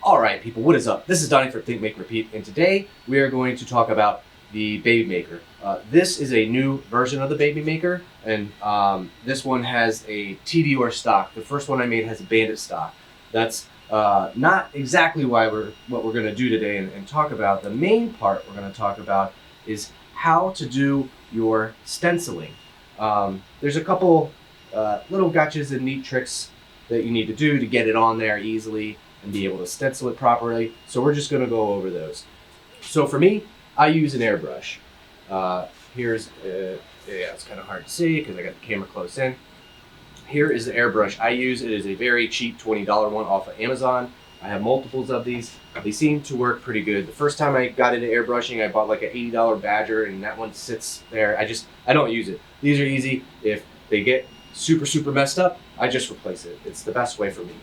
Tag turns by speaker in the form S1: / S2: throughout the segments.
S1: Alright people, what is up? This is Donnie for Think, Make, Repeat, and today we are going to talk about the Baby Maker. This is a new version of the Baby Maker, and this one has a TDR stock. The first one I made has a Bandit stock. That's not exactly what we're going to do today and talk about. The main part we're going to talk about is how to do your stenciling. There's a couple little gotchas and neat tricks that you need to do to get it on there easily and be able to stencil it properly. So we're just gonna go over those. So for me, I use an airbrush. It's kind of hard to see because I got the camera close in. Here is the airbrush I use. It is a very cheap $20 one off of Amazon. I have multiples of these. They seem to work pretty good. The first time I got into airbrushing, I bought like an $80 Badger, and that one sits there. I don't use it. These are easy. If they get super messed up, I just replace it. It's the best way for me.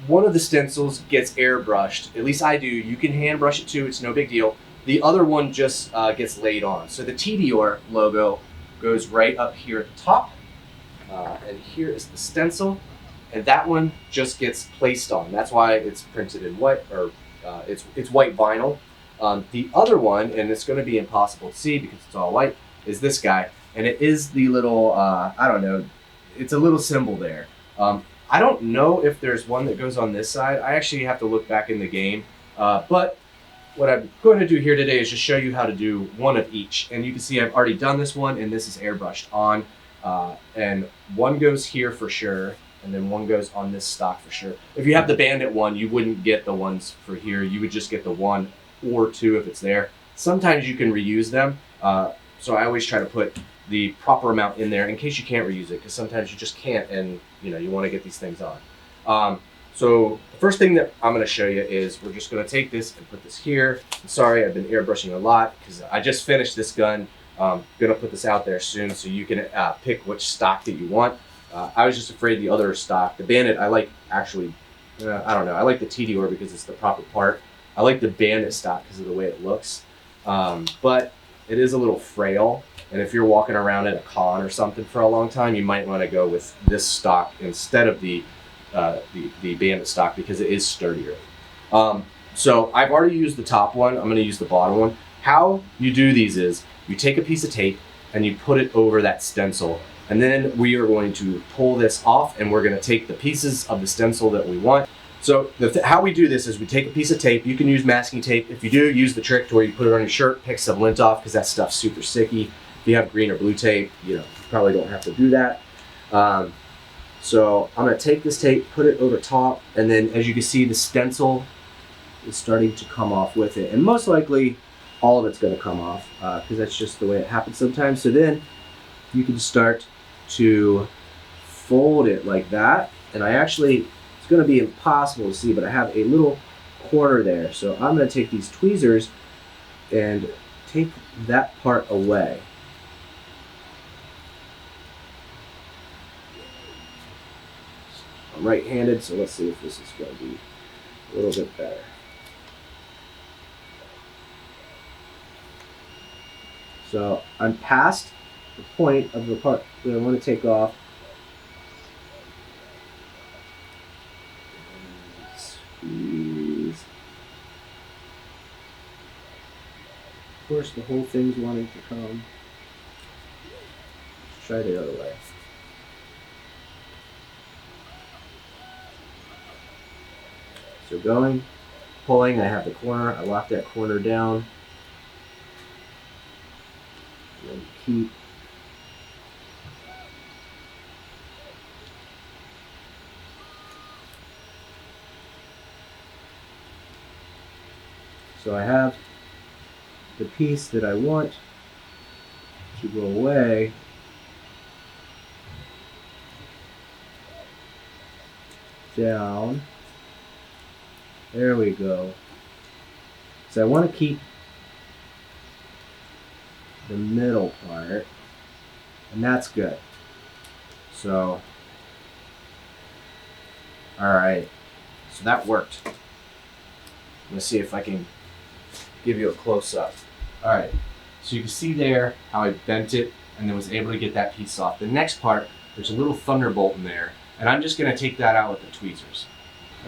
S1: One of the stencils gets airbrushed, at least I do. You can hand brush it too, it's no big deal. The other one just gets laid on. So the TDR logo goes right up here at the top, and here is the stencil, and that one just gets placed on. That's why it's printed in white, or it's white vinyl. The other one, and it's going to be impossible to see because it's all white, is this guy, and it is the little, I don't know, it's a little symbol there. I don't know if there's one that goes on this side. I actually have to look back in the game. But what I'm going to do here today is just show you how to do one of each. And you can see I've already done this one, and this is airbrushed on. And one goes here for sure, and then one goes on this stock for sure. If you have the Bandit one, you wouldn't get the ones for here. You would just get the one or two if it's there. Sometimes you can reuse them. So I always try to put the proper amount in there in case you can't reuse it, because sometimes you just can't, and you want to get these things on. So the first thing that I'm going to show you is we're just going to take this and put this here. I'm sorry, I've been airbrushing a lot because I just finished this gun. I'm going to put this out there soon so you can pick which stock that you want. I was just afraid the other stock, the Bandit, I like actually, I don't know, I like the TDR because it's the proper part. I like the Bandit stock because of the way it looks, but it is a little frail. And if you're walking around at a con or something for a long time, you might want to go with this stock instead of the Bandit stock because it is sturdier. So I've already used the top one. I'm going to use the bottom one. How you do these is you take a piece of tape and you put it over that stencil. And then we are going to pull this off, and we're going to take the pieces of the stencil that we want. So how we do this is we take a piece of tape. You can use masking tape. If you do, use the trick to where you put it on your shirt, pick some lint off because that stuff's super sticky. If you have green or blue tape, you probably don't have to do that. So I'm going to take this tape, put it over top, and then as you can see, the stencil is starting to come off with it. And most likely, all of it's going to come off because that's just the way it happens sometimes. So then you can start to fold it like that. And it's going to be impossible to see, but I have a little corner there. So I'm going to take these tweezers and take that part away. I'm right-handed, so let's see if this is going to be a little bit better. So I'm past the point of the part that I want to take off. Squeeze. Of course, the whole thing's wanting to come. Let's try the other way. So going, pulling, I have the corner, I lock that corner down, and then keep. So I have the piece that I want to go away. Down. There we go. So I want to keep the middle part, and that's good. So, all right. So that worked. Let's see if I can give you a close-up. All right. So you can see there how I bent it and then was able to get that piece off. The next part, there's a little thunderbolt in there, and I'm just going to take that out with the tweezers.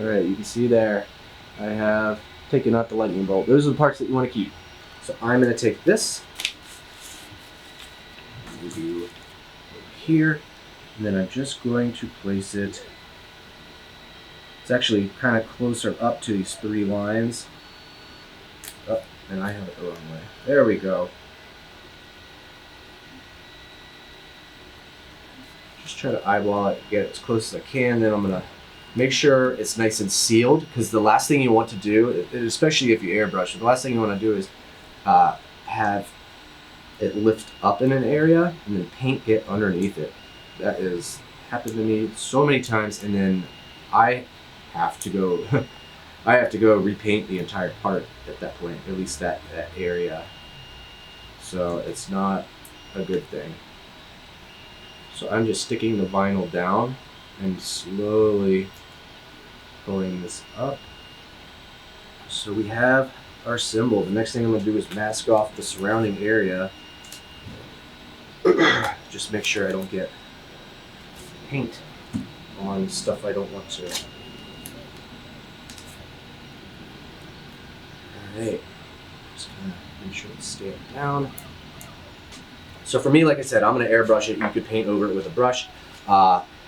S1: All right, you can see there I have taken out the lightning bolt. Those are the parts that you want to keep. So I'm going to take this, do over here, and then I'm just going to place it. It's actually kind of closer up to these 3 lines. Oh, and I have it the wrong way. There we go. Just try to eyeball it, get it as close as I can. Then I'm going to make sure it's nice and sealed, because the last thing you want to do, especially if you airbrush, the last thing you want to do is have it lift up in an area and then paint get underneath it. That is happened to me so many times, and then I have to go I have to go repaint the entire part at that point, at least that area. So it's not a good thing. So I'm just sticking the vinyl down and slowly pulling this up. So we have our symbol. The next thing I'm going to do is mask off the surrounding area. Just make sure I don't get paint on stuff I don't want to. Alright, just gonna make sure it's stamped down. So for me, like I said, I'm gonna airbrush it. You could paint over it with a brush.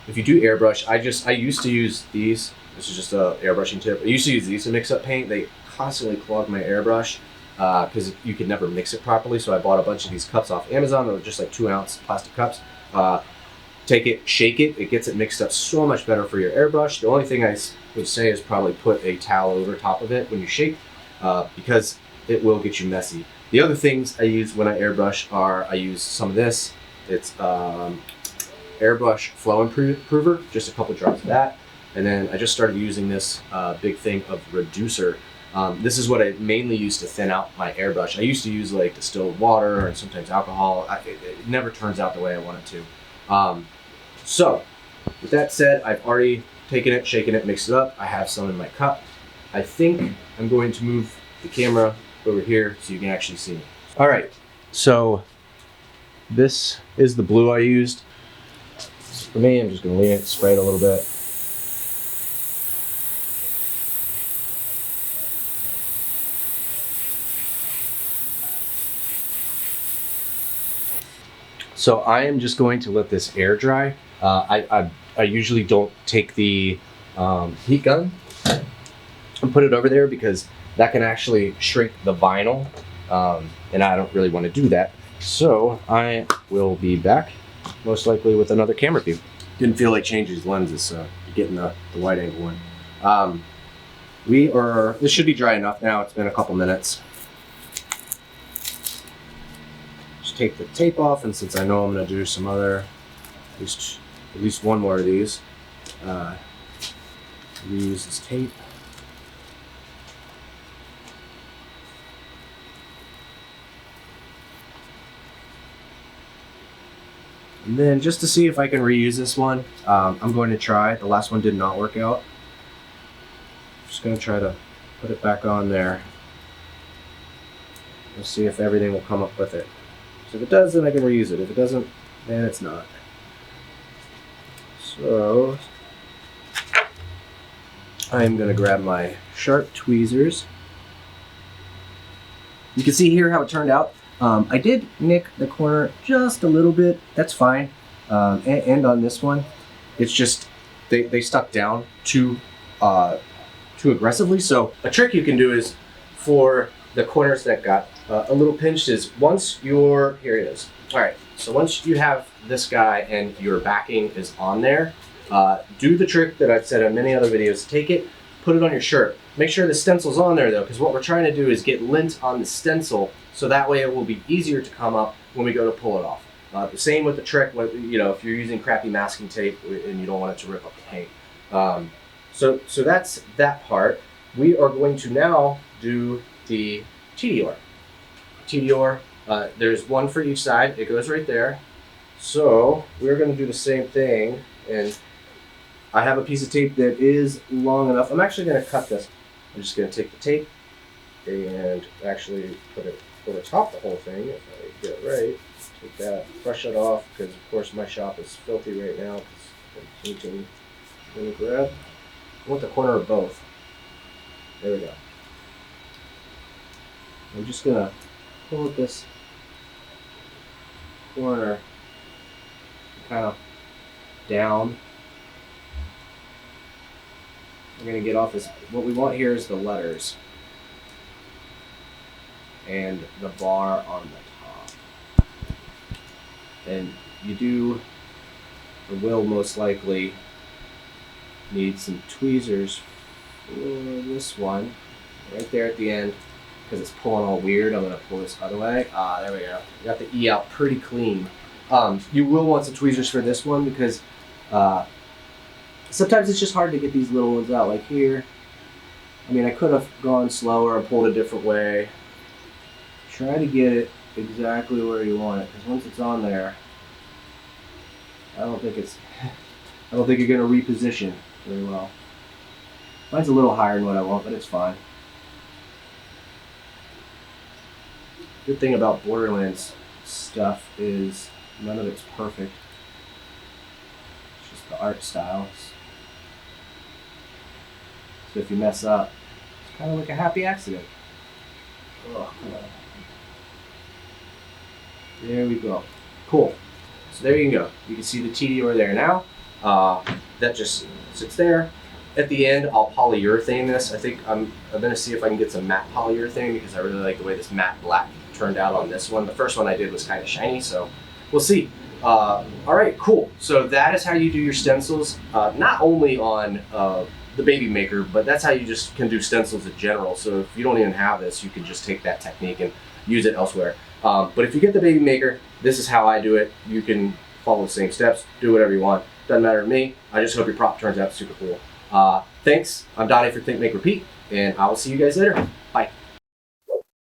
S1: If you do airbrush, I used to use these. This is just a airbrushing tip. I used to use these to mix up paint. They constantly clog my airbrush because you could never mix it properly. So I bought a bunch of these cups off Amazon. They're just like 2-ounce plastic cups. Take it, shake it. It gets it mixed up so much better for your airbrush. The only thing I would say is probably put a towel over top of it when you shake, because it will get you messy. The other things I use when I airbrush are, I use some of this. It's airbrush flow improver, just a couple drops of that. And then I just started using this big thing of reducer. This is what I mainly use to thin out my airbrush. I used to use like distilled water and sometimes alcohol. It never turns out the way I want it to. So with that said, I've already taken it, shaken it, mixed it up. I have some in my cup. I think I'm going to move the camera over here so you can actually see me. All right, so this is the blue I used. So for me, I'm just gonna lean it, spray it a little bit. So I am just going to let this air dry. I usually don't take the heat gun and put it over there because that can actually shrink the vinyl, and I don't really want to do that. So I will be back, most likely with another camera view. Didn't feel like changing these lenses, so you're getting the wide angle one. This should be dry enough now. It's been a couple minutes. Just take the tape off, and since I know I'm going to do some other, at least one more of these, reuse this tape. And then just to see if I can reuse this one, I'm going to try. The last one did not work out. Just going to try to put it back on there. Let's see if everything will come up with it. So if it does, then I can reuse it. If it doesn't, then it's not. So I'm going to grab my sharp tweezers. You can see here how it turned out. I did nick the corner just a little bit. That's fine. And on this one, it's just they stuck down too aggressively. So a trick you can do is for the corners that got a little pinched is here it is. All right. So once you have this guy and your backing is on there, do the trick that I've said in many other videos. Take it, put it on your shirt. Make sure the stencil's on there though, because what we're trying to do is get lint on the stencil, so that way it will be easier to come up when we go to pull it off. The same with the trick, if you're using crappy masking tape and you don't want it to rip up the paint. So that's that part. We are going to now do the TDR. TDR, there's one for each side. It goes right there. So we're going to do the same thing, and I have a piece of tape that is long enough. I'm actually going to cut this. I'm just going to take the tape and actually put it over top the whole thing if I get it right. Take that, brush it off, because of course my shop is filthy right now because I'm painting. I'm going to grab, I want the corner of both. There we go. I'm just gonna pull at this corner kind of down. We're gonna get off this. What we want here is the letters and the bar on the top. And you do, or will most likely, need some tweezers for this one right there at the end, because it's pulling all weird. I'm gonna pull this other way. There we go. Got the E out pretty clean. You will want some tweezers for this one because sometimes it's just hard to get these little ones out, like here. I mean, I could have gone slower and pulled a different way. Try to get it exactly where you want it, because once it's on there, I don't think you're gonna reposition very well. Mine's a little higher than what I want, but it's fine. Good thing about Borderlands stuff is none of it's perfect. It's just the art styles. So if you mess up, it's kind of like a happy accident. Oh, come on. There we go. Cool. So there you can go. You can see the TD over there now. That just sits there. At the end, I'll polyurethane this. I think I'm gonna see if I can get some matte polyurethane because I really like the way this matte black turned out on this one. The first one I did was kind of shiny, so we'll see. All right, cool. So that is how you do your stencils. Not only on the baby maker, but that's how you just can do stencils in general. So if you don't even have this, you can just take that technique and use it elsewhere. But if you get the baby maker, this is how I do it. You can follow the same steps, do whatever you want. Doesn't matter to me. I just hope your prop turns out super cool. Thanks. I'm Donnie for Think, Make, Repeat, and I will see you guys later. Bye.